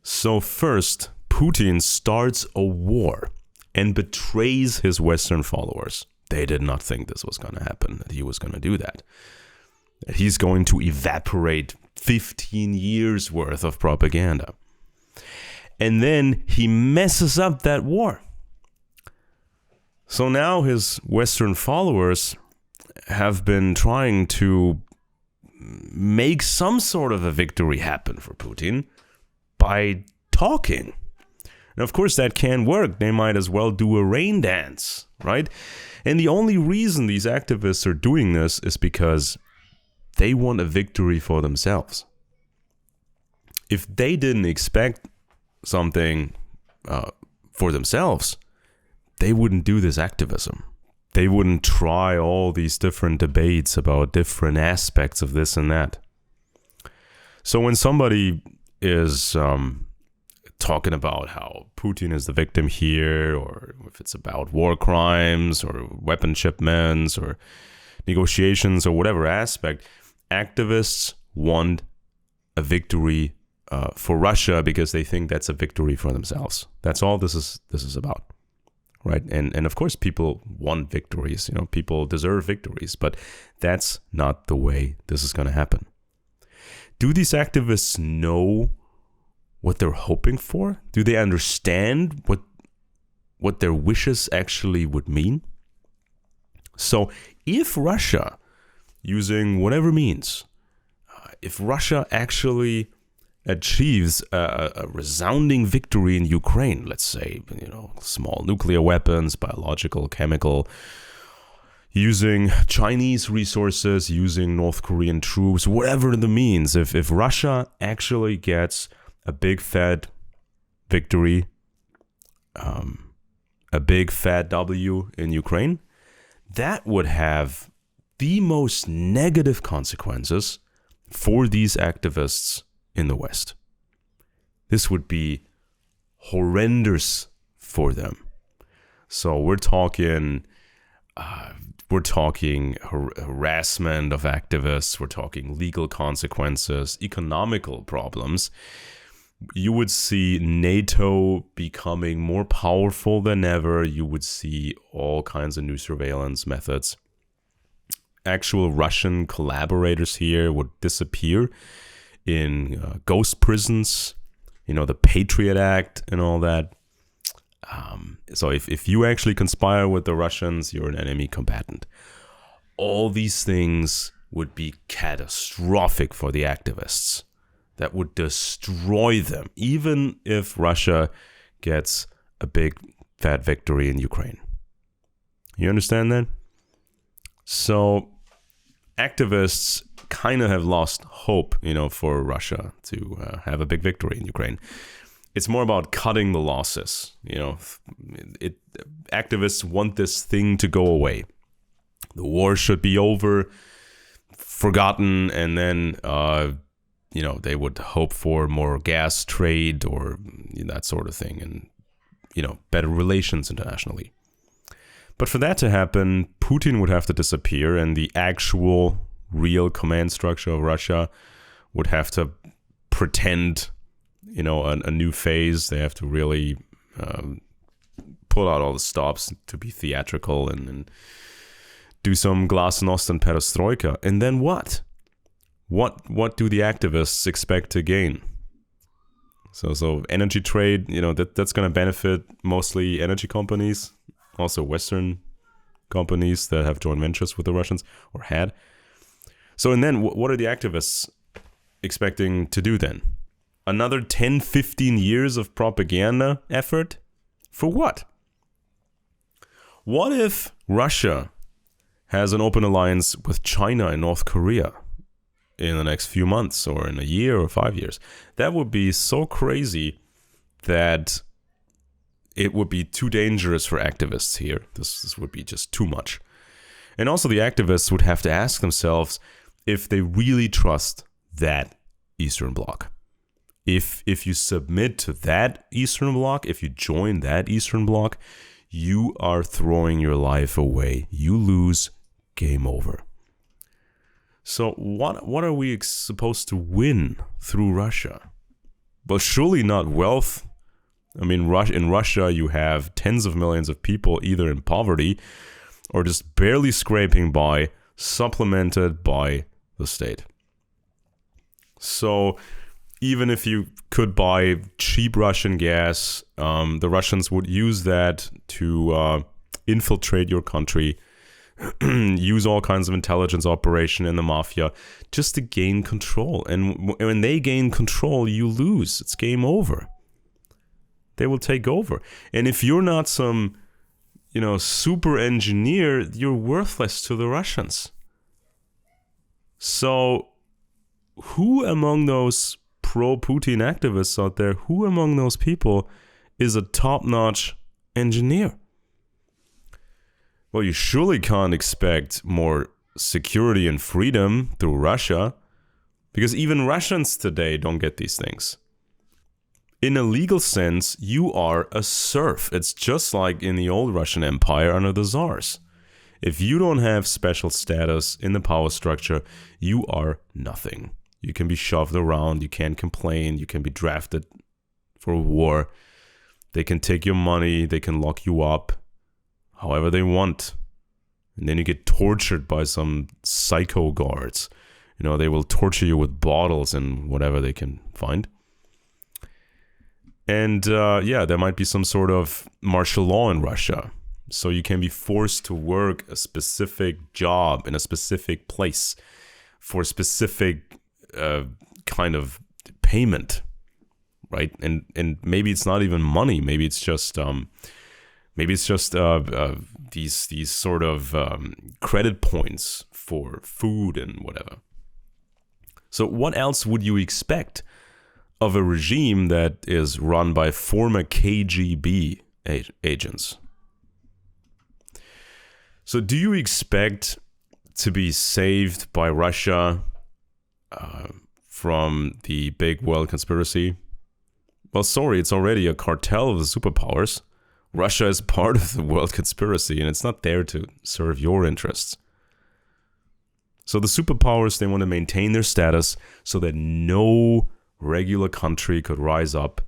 So first, Putin starts a war and betrays his Western followers. They did not think this was going to happen, that he was going to do that. That he's going to evaporate 15 years worth of propaganda. And then he messes up that war. So now his Western followers have been trying to make some sort of a victory happen for Putin by talking. And of course that can't work. They might as well do a rain dance, right? And the only reason these activists are doing this is because they want a victory for themselves. If they didn't expect something for themselves, they wouldn't do this activism. They wouldn't try all these different debates about different aspects of this and that. So when somebody is talking about how Putin is the victim here, or if it's about war crimes or weapon shipments or negotiations or whatever aspect, activists want a victory for Russia because they think that's a victory for themselves. That's all this is about. Right. And of course, people want victories. People deserve victories. But that's not the way this is going to happen. Do these activists know what they're hoping for? Do they understand what their wishes actually would mean? So if Russia, using whatever means, if Russia actually achieves a resounding victory in Ukraine, let's say, small nuclear weapons, biological, chemical, using Chinese resources, using North Korean troops, whatever the means, if Russia actually gets a big fat victory, a big fat W in Ukraine, that would have the most negative consequences for these activists in the West. This would be horrendous for them. So we're talking harassment of activists. We're talking legal consequences, economical problems. You would see NATO becoming more powerful than ever. You would see all kinds of new surveillance methods. Actual Russian collaborators here would disappear in ghost prisons, the Patriot Act and all that. So if you actually conspire with the Russians, you're an enemy combatant. All these things would be catastrophic for the activists. That would destroy them, even if Russia gets a big fat victory in Ukraine. You understand that? So activists kind of have lost hope, for Russia to have a big victory in Ukraine. It's more about cutting the losses. Activists want this thing to go away. The war should be over, forgotten, and then they would hope for more gas trade or that sort of thing, and better relations internationally. But for that to happen, Putin would have to disappear, and the actual real command structure of Russia would have to pretend, a new phase. They have to really pull out all the stops to be theatrical and do some glasnost and perestroika. And then what? What do the activists expect to gain? So energy trade, that's going to benefit mostly energy companies, also Western companies that have joint ventures with the Russians or had. So, and then what are the activists expecting to do then? Another 10, 15 years of propaganda effort? For what? What if Russia has an open alliance with China and North Korea in the next few months or in a year or 5 years? That would be so crazy that it would be too dangerous for activists here. This would be just too much. And also the activists would have to ask themselves if they really trust that Eastern Bloc. If you submit to that Eastern Bloc, if you join that Eastern Bloc, you are throwing your life away. You lose, game over. So what are we supposed to win through Russia? Well, surely not wealth. I mean, in Russia, you have tens of millions of people either in poverty or just barely scraping by, supplemented by the state. So even if you could buy cheap Russian gas, the Russians would use that to infiltrate your country, use all kinds of intelligence operation in the mafia just to gain control. And when they gain control, you lose. It's game over. They will take over. And if you're not some, super engineer, you're worthless to the Russians. So who among those pro-Putin activists out there, who among those people is a top-notch engineer? Well, you surely can't expect more security and freedom through Russia, because even Russians today don't get these things. In a legal sense, you are a serf. It's just like in the old Russian Empire under the Tsars. If you don't have special status in the power structure, you are nothing. You can be shoved around, you can't complain, you can be drafted for war. They can take your money, they can lock you up however they want. And then you get tortured by some psycho guards. They will torture you with bottles and whatever they can find. And there might be some sort of martial law in Russia. So you can be forced to work a specific job in a specific place for a specific kind of payment, right? And maybe it's not even money. Maybe it's just these sort of credit points for food and whatever. So what else would you expect of a regime that is run by former KGB agents? So do you expect to be saved by Russia from the big world conspiracy? Well, sorry, it's already a cartel of the superpowers. Russia is part of the world conspiracy, and it's not there to serve your interests. So the superpowers, they want to maintain their status so that no regular country could rise up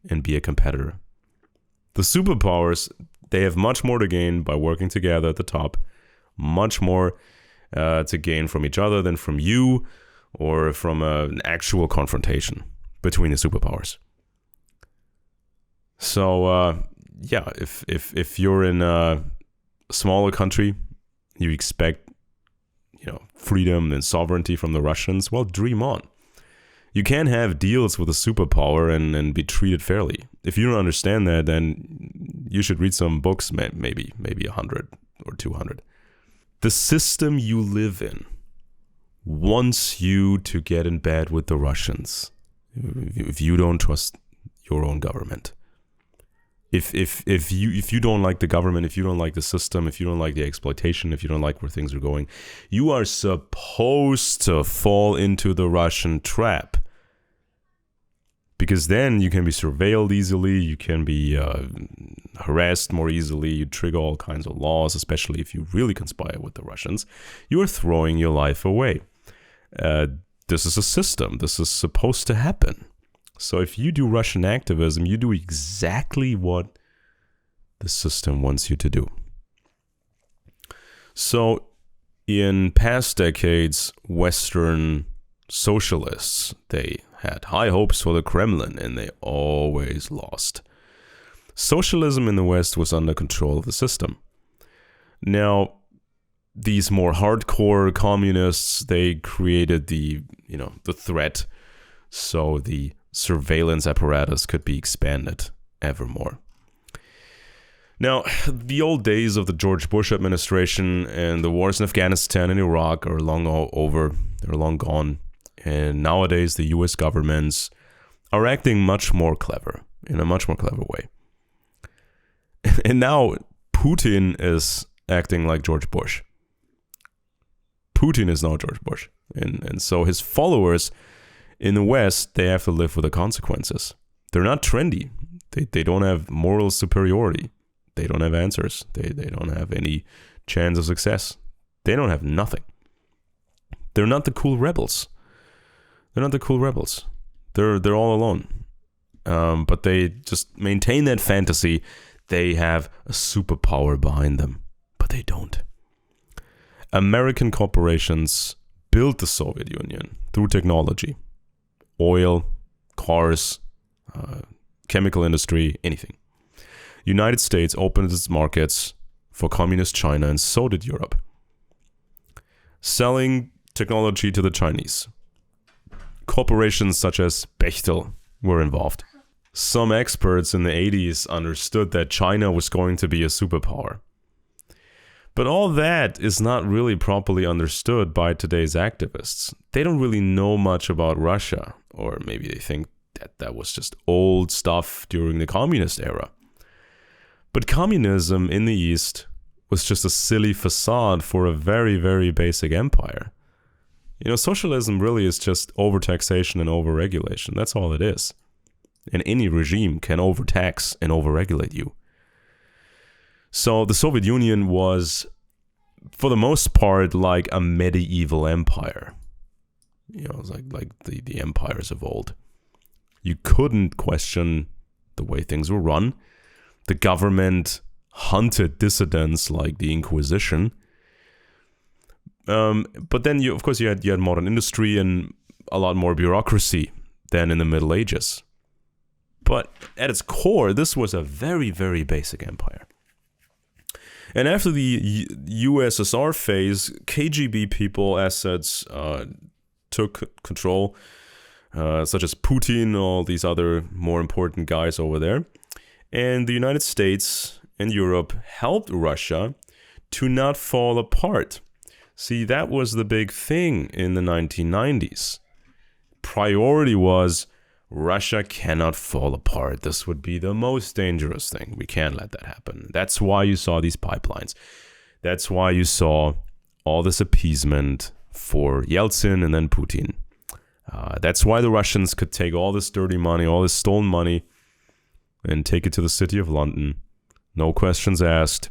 and be a competitor. The superpowers, they have much more to gain by working together at the top, much more to gain from each other than from you or from an actual confrontation between the superpowers. So, if you're in a smaller country, you expect, freedom and sovereignty from the Russians, well, dream on. You can have deals with a superpower and be treated fairly. If you don't understand that, then you should read some books, maybe 100 or 200. The system you live in wants you to get in bed with the Russians if you don't trust your own government. If you don't like the government, if you don't like the system, if you don't like the exploitation, if you don't like where things are going, you are supposed to fall into the Russian trap. Because then you can be surveilled easily, you can be harassed more easily, you trigger all kinds of laws, especially if you really conspire with the Russians. You are throwing your life away. This is a system. This is supposed to happen. So if you do Russian activism, you do exactly what the system wants you to do. So in past decades, Western socialists, they had high hopes for the Kremlin, and they always lost. Socialism in the West was under control of the system. Now, these more hardcore communists, they created the threat, so the surveillance apparatus could be expanded ever more. Now, the old days of the George Bush administration and the wars in Afghanistan and Iraq are long over. They're long gone. And nowadays, the US governments are acting much more clever, in a much more clever way. And now, Putin is acting like George Bush. Putin is now George Bush. And so his followers in the West, they have to live with the consequences. They're not trendy. They don't have moral superiority. They don't have answers. They don't have any chance of success. They don't have nothing. They're not the cool rebels. They're not the cool rebels. They're all alone. but they just maintain that fantasy. They have a superpower behind them, but they don't. American corporations built the Soviet Union through technology, oil, cars, chemical industry, anything. United States opened its markets for communist China, and so did Europe, selling technology to the Chinese. Corporations such as Bechtel were involved. Some experts in the 80s understood that China was going to be a superpower. But all that is not really properly understood by today's activists. They don't really know much about Russia, or maybe they think that that was just old stuff during the communist era. But communism in the East was just a silly facade for a very, very basic empire. You know, socialism really is just overtaxation and overregulation. That's all it is. And any regime can overtax and overregulate you. So the Soviet Union was, for the most part, like a medieval empire. You know, it was like the empires of old. You couldn't question the way things were run. The government hunted dissidents like the Inquisition. But then, you had modern industry and a lot more bureaucracy than in the Middle Ages. But at its core, this was a very, very basic empire. And after the USSR phase, KGB people, assets took control, such as Putin, all these other more important guys over there. And the United States and Europe helped Russia to not fall apart. See, that was the big thing in the 1990s. Priority was Russia cannot fall apart. This would be the most dangerous thing. We can't let that happen. That's why you saw these pipelines. That's why you saw all this appeasement for Yeltsin and then Putin. That's why the Russians could take all this dirty money, all this stolen money, and take it to the city of London. No questions asked.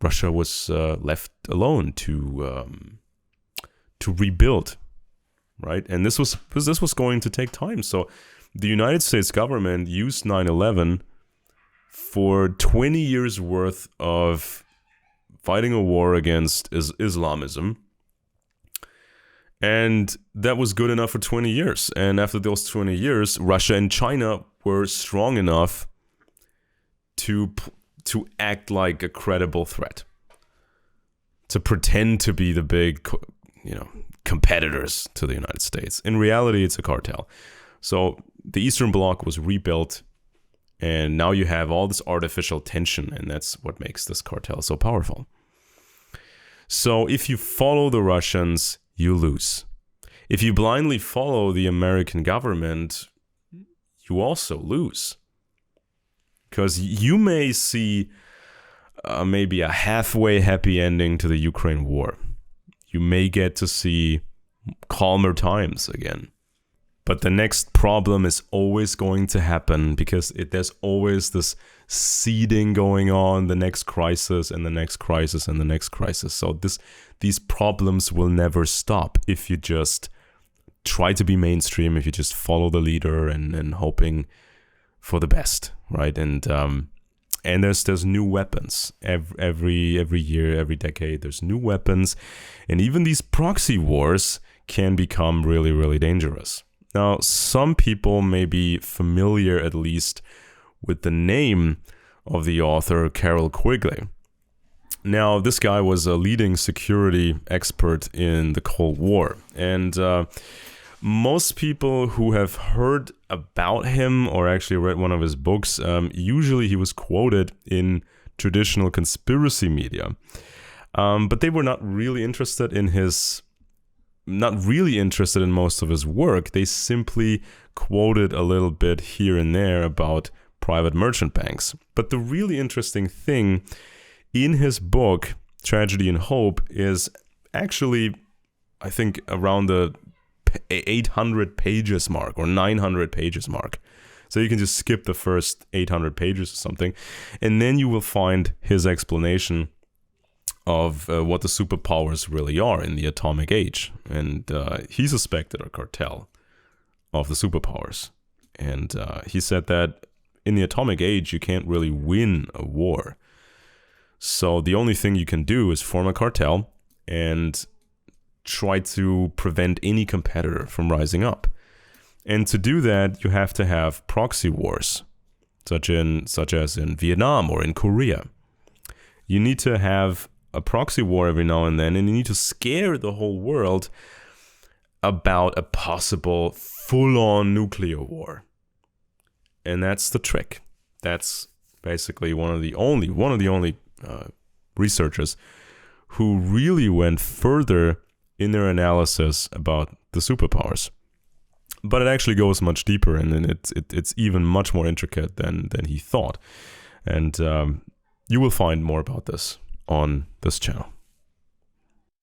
Russia was left alone to rebuild, right? And this was going to take time. So the United States government used 9/11 for 20 years worth of fighting a war against Islamism. And that was good enough for 20 years. And after those 20 years, Russia and China were strong enough to act like a credible threat, to pretend to be the big, competitors to the United States. In reality, it's a cartel. So the Eastern Bloc was rebuilt, and now you have all this artificial tension, and that's what makes this cartel so powerful. So if you follow the Russians, you lose. If you blindly follow the American government, you also lose. Because you may see maybe a halfway happy ending to the Ukraine war. You may get to see calmer times again. But the next problem is always going to happen because there's always this seeding going on, the next crisis and the next crisis and the next crisis. So these problems will never stop if you just try to be mainstream, if you just follow the leader and hoping for the best, right? And there's new weapons every year, every decade. There's new weapons, and even these proxy wars can become really, really dangerous. Now, some people may be familiar, at least, with the name of the author Carroll Quigley. Now, this guy was a leading security expert in the Cold War, and most people who have heard about him or actually read one of his books, usually he was quoted in traditional conspiracy media, but they were not really interested in most of his work. They simply quoted a little bit here and there about private merchant banks. But the really interesting thing in his book, Tragedy and Hope, is actually, I think, around the 800 pages mark or 900 pages mark. So you can just skip the first 800 pages or something, and then you will find his explanation of what the superpowers really are in the atomic age. And he suspected a cartel of the superpowers. And he said that in the atomic age, you can't really win a war. So the only thing you can do is form a cartel and try to prevent any competitor from rising up. And to do that, you have to have proxy wars, such as in Vietnam or in Korea. You need to have a proxy war every now and then, and you need to scare the whole world about a possible full-on nuclear war. And that's the trick. That's basically one of the only researchers who really went further in their analysis about the superpowers. But it actually goes much deeper, and then it's even much more intricate than he thought. And you will find more about this on this channel.